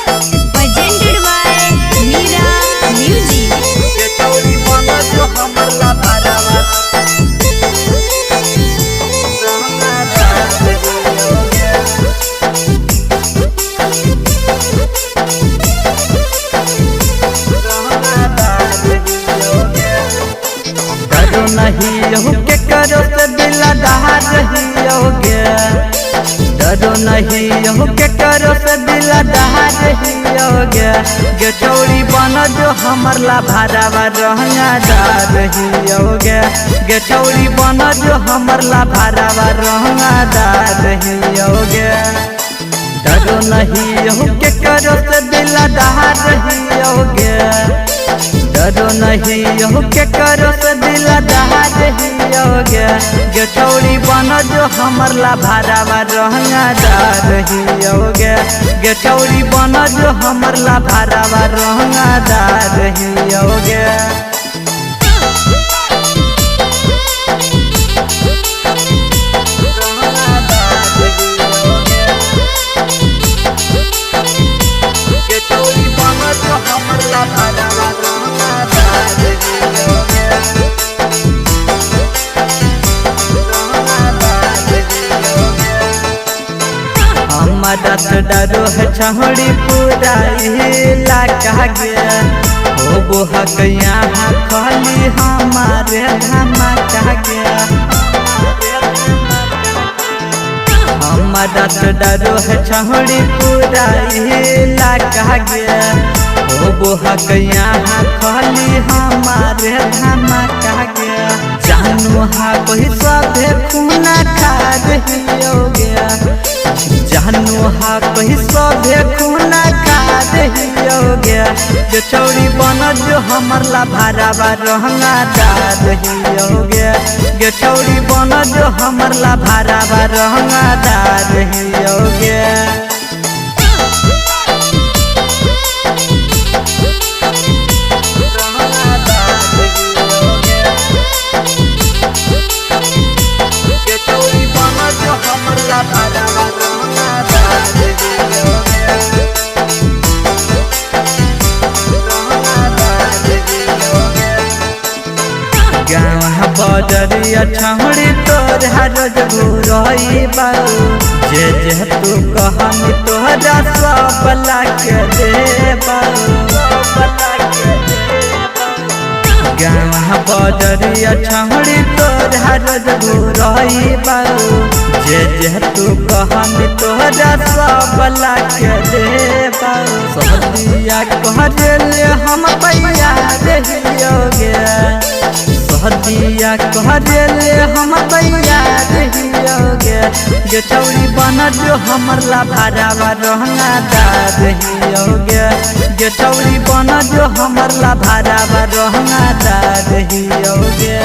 presented by Mira Music. के चौरी बना जो हमर ला भरावा डरो नहीं हो के करो से दिल दहा रही होगे डरो नहीं हो के करो से दिल दहा रही होगे गे चौड़ी बना जो हमर ला भरावा रहना डार रही होगे गे चौड़ी बना जो हमर ला भरावा रहना डार रही होगे डरो नहीं हो के करो से दिल दहा रही होगे डरो नहीं हो के करो से दिल दहा रही होगे गे चौड़ी बना जो हमर ला भरावा रहना डार रही होगे गे चौड़ी बना जो हमर ला भरावा रहना डार रही होगे के चौड़ी बना जो हमर ला भरावा रहना डार रही होगे हमारा तो डरो है छौड़ी पूरा इलाका गया हो बोहक यहाँ खाली हमारे धमाका गया हमारा तो डरो है छौड़ी पूरा इलाका गया हो बोहक यहाँ खाली हमारे धमाका गया जानू हा कोई सभे खूना खा रही हो गया जानू हा कोई सभे खूना खा रही हो गया जो चौड़ी बना जो हमर ला भरावा रहना डार रही हो गया जो चौड़ी बना जो हमर ला भरावा रहना डार रही हो गया के चौड़ी बना जो हमर ला भरावा रहना डार रही होगे रहना डार रही होगे गाँव बजरिया छौड़ी तोर रोज घूरई बाऊ जे जे तू कहनी तोहरा सब ला के दे गाँव बजरिया छौड़ी तोर रोज घूरई बाऊ जे जे तू कहनी तोहरा सब ला के दे सहदिया कहले हम पैया रही होगे सहदिया कहले हम पैया रही होगे गे चौड़ी बना जो हमर ला भरावा रहना डार रही होगे गे चौड़ी बना जो हमर ला भरावा रहना डार रही होगे।